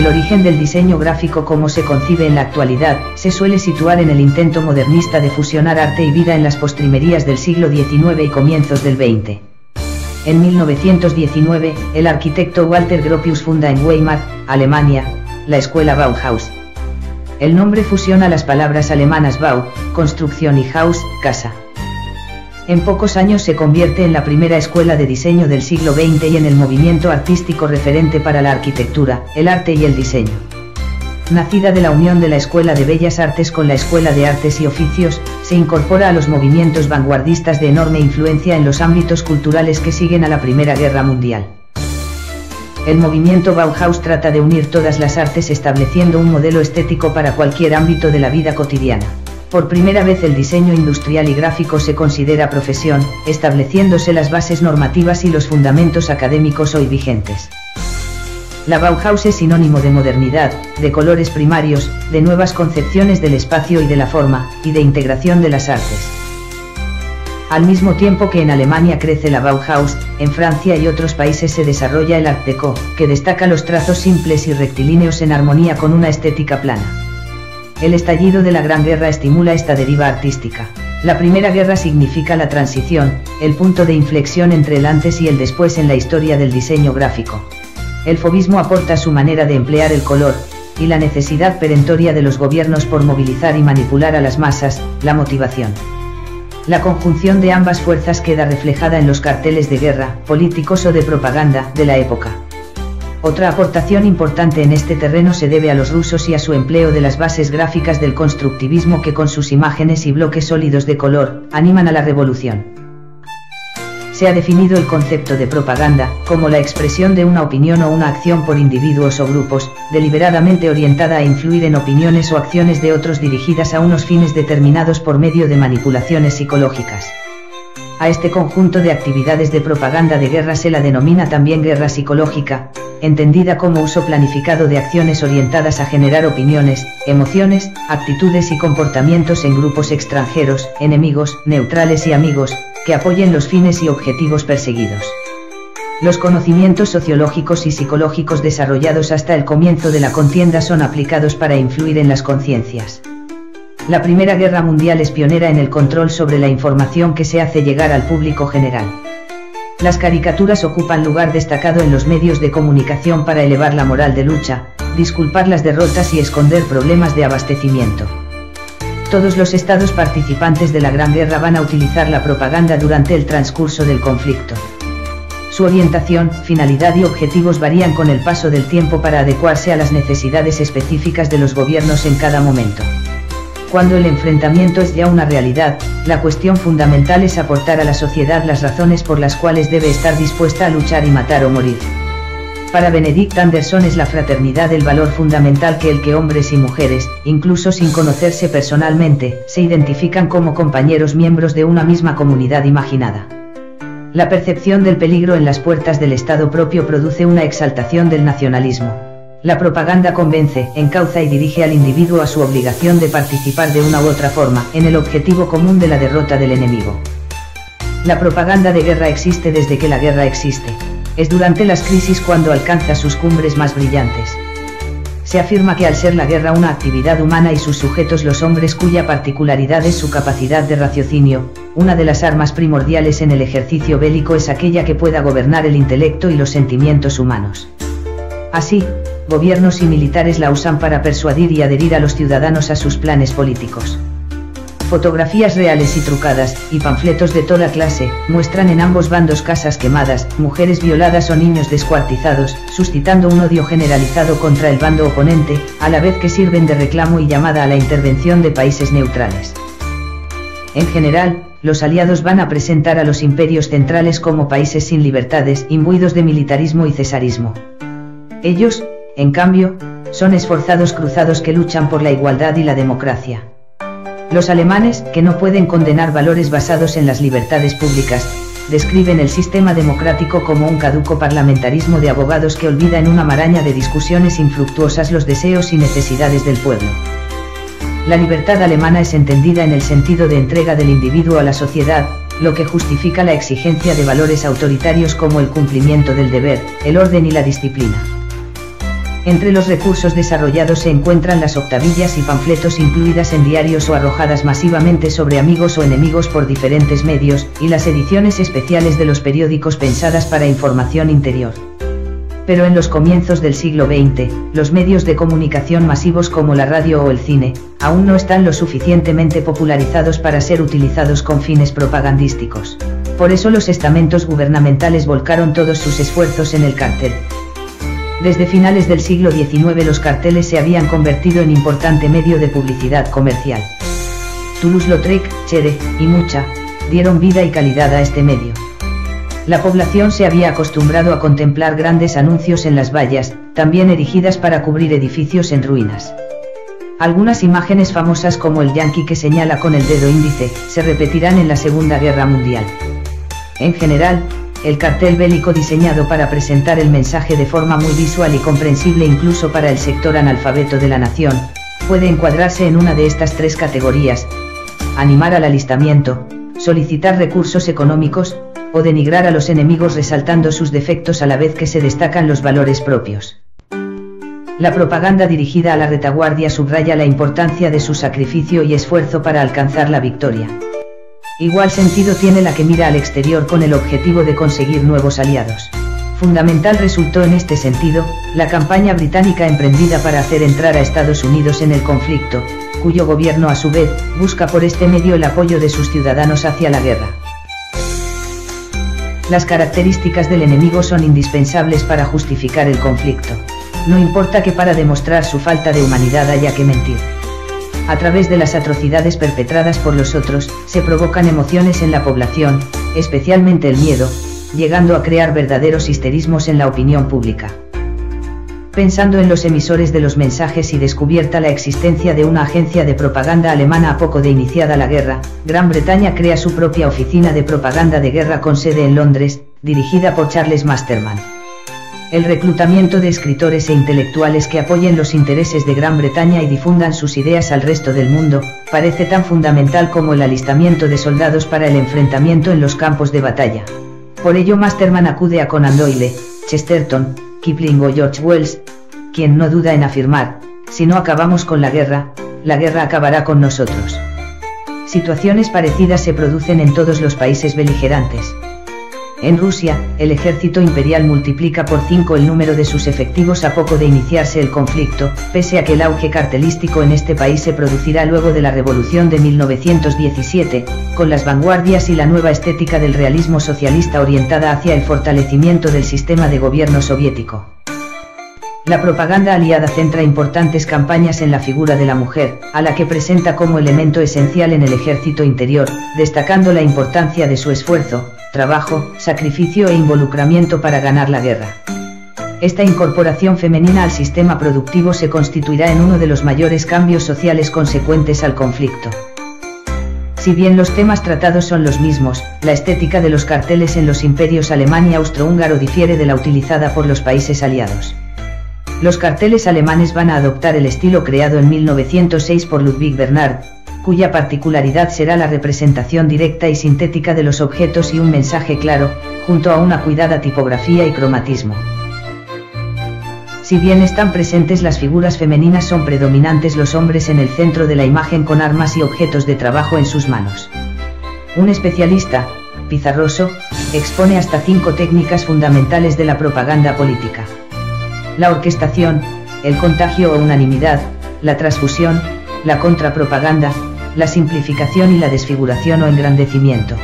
origen del diseño gráfico como se concibe en la actualidad, se suele situar en el intento modernista de fusionar arte y vida en las postrimerías del siglo XIX y comienzos del XX. En 1919, el arquitecto Walter Gropius funda en Weimar, Alemania, la escuela Bauhaus. El nombre fusiona las palabras alemanas Bau, construcción, y Haus, casa. En pocos años se convierte en la primera escuela de diseño del siglo XX y en el movimiento artístico referente para la arquitectura, el arte y el diseño. Nacida de la unión de la Escuela de Bellas Artes con la Escuela de Artes y Oficios, se incorpora a los movimientos vanguardistas de enorme influencia en los ámbitos culturales que siguen a la Primera Guerra Mundial. El movimiento Bauhaus trata de unir todas las artes estableciendo un modelo estético para cualquier ámbito de la vida cotidiana. Por primera vez el diseño industrial y gráfico se considera profesión, estableciéndose las bases normativas y los fundamentos académicos hoy vigentes. La Bauhaus es sinónimo de modernidad, de colores primarios, de nuevas concepciones del espacio y de la forma, y de integración de las artes. Al mismo tiempo que en Alemania crece la Bauhaus, en Francia y otros países se desarrolla el Art Deco, que destaca los trazos simples y rectilíneos en armonía con una estética plana. El estallido de la Gran Guerra estimula esta deriva artística. La Primera Guerra significa la transición, el punto de inflexión entre el antes y el después en la historia del diseño gráfico. El fauvismo aporta su manera de emplear el color, y la necesidad perentoria de los gobiernos por movilizar y manipular a las masas, la motivación. La conjunción de ambas fuerzas queda reflejada en los carteles de guerra, políticos o de propaganda, de la época. Otra aportación importante en este terreno se debe a los rusos y a su empleo de las bases gráficas del constructivismo que con sus imágenes y bloques sólidos de color, animan a la revolución. Se ha definido el concepto de propaganda, como la expresión de una opinión o una acción por individuos o grupos, deliberadamente orientada a influir en opiniones o acciones de otros dirigidas a unos fines determinados por medio de manipulaciones psicológicas. A este conjunto de actividades de propaganda de guerra se la denomina también guerra psicológica, entendida como uso planificado de acciones orientadas a generar opiniones, emociones, actitudes y comportamientos en grupos extranjeros, enemigos, neutrales y amigos, que apoyen los fines y objetivos perseguidos. Los conocimientos sociológicos y psicológicos desarrollados hasta el comienzo de la contienda son aplicados para influir en las conciencias. La Primera Guerra Mundial es pionera en el control sobre la información que se hace llegar al público general. Las caricaturas ocupan lugar destacado en los medios de comunicación para elevar la moral de lucha, disculpar las derrotas y esconder problemas de abastecimiento. Todos los estados participantes de la Gran Guerra van a utilizar la propaganda durante el transcurso del conflicto. Su orientación, finalidad y objetivos varían con el paso del tiempo para adecuarse a las necesidades específicas de los gobiernos en cada momento. Cuando el enfrentamiento es ya una realidad, la cuestión fundamental es aportar a la sociedad las razones por las cuales debe estar dispuesta a luchar y matar o morir. Para Benedict Anderson es la fraternidad el valor fundamental que el que hombres y mujeres, incluso sin conocerse personalmente, se identifican como compañeros miembros de una misma comunidad imaginada. La percepción del peligro en las puertas del Estado propio produce una exaltación del nacionalismo. La propaganda convence, encauza y dirige al individuo a su obligación de participar de una u otra forma, en el objetivo común de la derrota del enemigo. La propaganda de guerra existe desde que la guerra existe. Es durante las crisis cuando alcanza sus cumbres más brillantes. Se afirma que al ser la guerra una actividad humana y sus sujetos los hombres cuya particularidad es su capacidad de raciocinio, una de las armas primordiales en el ejercicio bélico es aquella que pueda gobernar el intelecto y los sentimientos humanos. Así, gobiernos y militares la usan para persuadir y adherir a los ciudadanos a sus planes políticos. Fotografías reales y trucadas, y panfletos de toda clase, muestran en ambos bandos casas quemadas, mujeres violadas o niños descuartizados, suscitando un odio generalizado contra el bando oponente, a la vez que sirven de reclamo y llamada a la intervención de países neutrales. En general, los aliados van a presentar a los imperios centrales como países sin libertades, imbuidos de militarismo y cesarismo. Ellos, en cambio, son esforzados cruzados que luchan por la igualdad y la democracia. Los alemanes, que no pueden condenar valores basados en las libertades públicas, describen el sistema democrático como un caduco parlamentarismo de abogados que olvida en una maraña de discusiones infructuosas los deseos y necesidades del pueblo. La libertad alemana es entendida en el sentido de entrega del individuo a la sociedad, lo que justifica la exigencia de valores autoritarios como el cumplimiento del deber, el orden y la disciplina. Entre los recursos desarrollados se encuentran las octavillas y panfletos incluidas en diarios o arrojadas masivamente sobre amigos o enemigos por diferentes medios, y las ediciones especiales de los periódicos pensadas para información interior. Pero en los comienzos del siglo XX, los medios de comunicación masivos como la radio o el cine, aún no están lo suficientemente popularizados para ser utilizados con fines propagandísticos. Por eso los estamentos gubernamentales volcaron todos sus esfuerzos en el cartel. Desde finales del siglo XIX los carteles se habían convertido en importante medio de publicidad comercial. Toulouse-Lautrec, Chere, y Mucha, dieron vida y calidad a este medio. La población se había acostumbrado a contemplar grandes anuncios en las vallas, también erigidas para cubrir edificios en ruinas. Algunas imágenes famosas como el yanqui que señala con el dedo índice, se repetirán en la Segunda Guerra Mundial. En general, el cartel bélico diseñado para presentar el mensaje de forma muy visual y comprensible incluso para el sector analfabeto de la nación, puede encuadrarse en una de estas tres categorías: animar al alistamiento, solicitar recursos económicos, o denigrar a los enemigos resaltando sus defectos a la vez que se destacan los valores propios. La propaganda dirigida a la retaguardia subraya la importancia de su sacrificio y esfuerzo para alcanzar la victoria. Igual sentido tiene la que mira al exterior con el objetivo de conseguir nuevos aliados. Fundamental resultó en este sentido, la campaña británica emprendida para hacer entrar a Estados Unidos en el conflicto, cuyo gobierno a su vez, busca por este medio el apoyo de sus ciudadanos hacia la guerra. Las características del enemigo son indispensables para justificar el conflicto. No importa que para demostrar su falta de humanidad haya que mentir. A través de las atrocidades perpetradas por los otros, se provocan emociones en la población, especialmente el miedo, llegando a crear verdaderos histerismos en la opinión pública. Pensando en los emisores de los mensajes y descubierta la existencia de una agencia de propaganda alemana a poco de iniciada la guerra, Gran Bretaña crea su propia oficina de propaganda de guerra con sede en Londres, dirigida por Charles Masterman. El reclutamiento de escritores e intelectuales que apoyen los intereses de Gran Bretaña y difundan sus ideas al resto del mundo, parece tan fundamental como el alistamiento de soldados para el enfrentamiento en los campos de batalla. Por ello Masterman acude a Conan Doyle, Chesterton, Kipling o George Wells, quien no duda en afirmar: si no acabamos con la guerra acabará con nosotros. Situaciones parecidas se producen en todos los países beligerantes. En Rusia, el ejército imperial multiplica por 5 el número de sus efectivos a poco de iniciarse el conflicto, pese a que el auge cartelístico en este país se producirá luego de la Revolución de 1917, con las vanguardias y la nueva estética del realismo socialista orientada hacia el fortalecimiento del sistema de gobierno soviético. La propaganda aliada centra importantes campañas en la figura de la mujer, a la que presenta como elemento esencial en el ejército interior, destacando la importancia de su esfuerzo, trabajo, sacrificio e involucramiento para ganar la guerra. Esta incorporación femenina al sistema productivo se constituirá en uno de los mayores cambios sociales consecuentes al conflicto. Si bien los temas tratados son los mismos, la estética de los carteles en los imperios alemán y austrohúngaro difiere de la utilizada por los países aliados. Los carteles alemanes van a adoptar el estilo creado en 1906 por Ludwig Bernhard, cuya particularidad será la representación directa y sintética de los objetos y un mensaje claro, junto a una cuidada tipografía y cromatismo. Si bien están presentes las figuras femeninas, son predominantes los hombres en el centro de la imagen con armas y objetos de trabajo en sus manos. Un especialista, Pizarroso, expone hasta 5 técnicas fundamentales de la propaganda política: la orquestación, el contagio o unanimidad, la transfusión, la contrapropaganda, la simplificación y la desfiguración o engrandecimiento.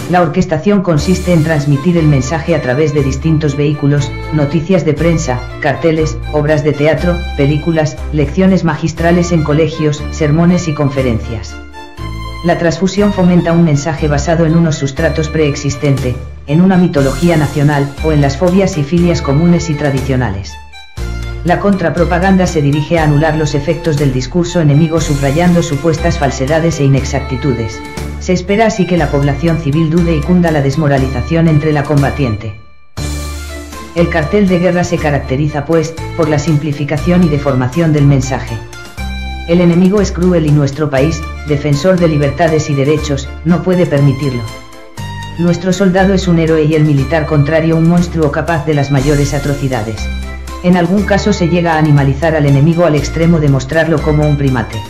La orquestación consiste en transmitir el mensaje a través de distintos vehículos, noticias de prensa, carteles, obras de teatro, películas, lecciones magistrales en colegios, sermones y conferencias. La transfusión fomenta un mensaje basado en unos sustratos preexistente, en una mitología nacional, o en las fobias y filias comunes y tradicionales. La contrapropaganda se dirige a anular los efectos del discurso enemigo subrayando supuestas falsedades e inexactitudes. Se espera así que la población civil dude y cunda la desmoralización entre la combatiente. El cartel de guerra se caracteriza pues, por la simplificación y deformación del mensaje. El enemigo es cruel y nuestro país, defensor de libertades y derechos, no puede permitirlo. Nuestro soldado es un héroe y el militar contrario un monstruo capaz de las mayores atrocidades. En algún caso se llega a animalizar al enemigo al extremo de mostrarlo como un primate.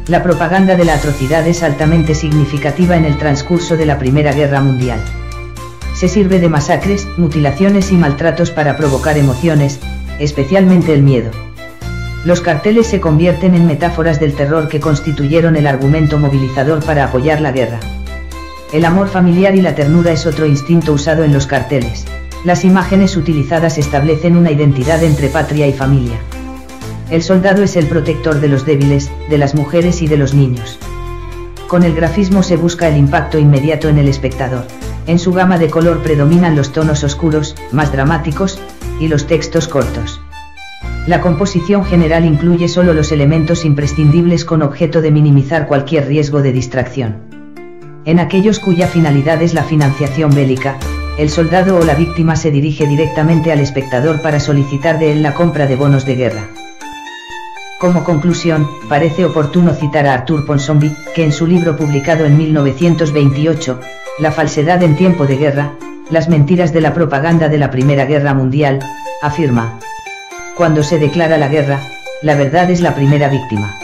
La propaganda de la atrocidad es altamente significativa en el transcurso de la Primera Guerra Mundial. Se sirve de masacres, mutilaciones y maltratos para provocar emociones, especialmente el miedo. Los carteles se convierten en metáforas del terror que constituyeron el argumento movilizador para apoyar la guerra. El amor familiar y la ternura es otro instinto usado en los carteles. Las imágenes utilizadas establecen una identidad entre patria y familia. El soldado es el protector de los débiles, de las mujeres y de los niños. Con el grafismo se busca el impacto inmediato en el espectador. En su gama de color predominan los tonos oscuros, más dramáticos, y los textos cortos. La composición general incluye solo los elementos imprescindibles con objeto de minimizar cualquier riesgo de distracción. En aquellos cuya finalidad es la financiación bélica, el soldado o la víctima se dirige directamente al espectador para solicitar de él la compra de bonos de guerra. Como conclusión, parece oportuno citar a Arthur Ponsonby, que en su libro publicado en 1928, La falsedad en tiempo de guerra, las mentiras de la propaganda de la Primera Guerra Mundial, afirma: cuando se declara la guerra, la verdad es la primera víctima.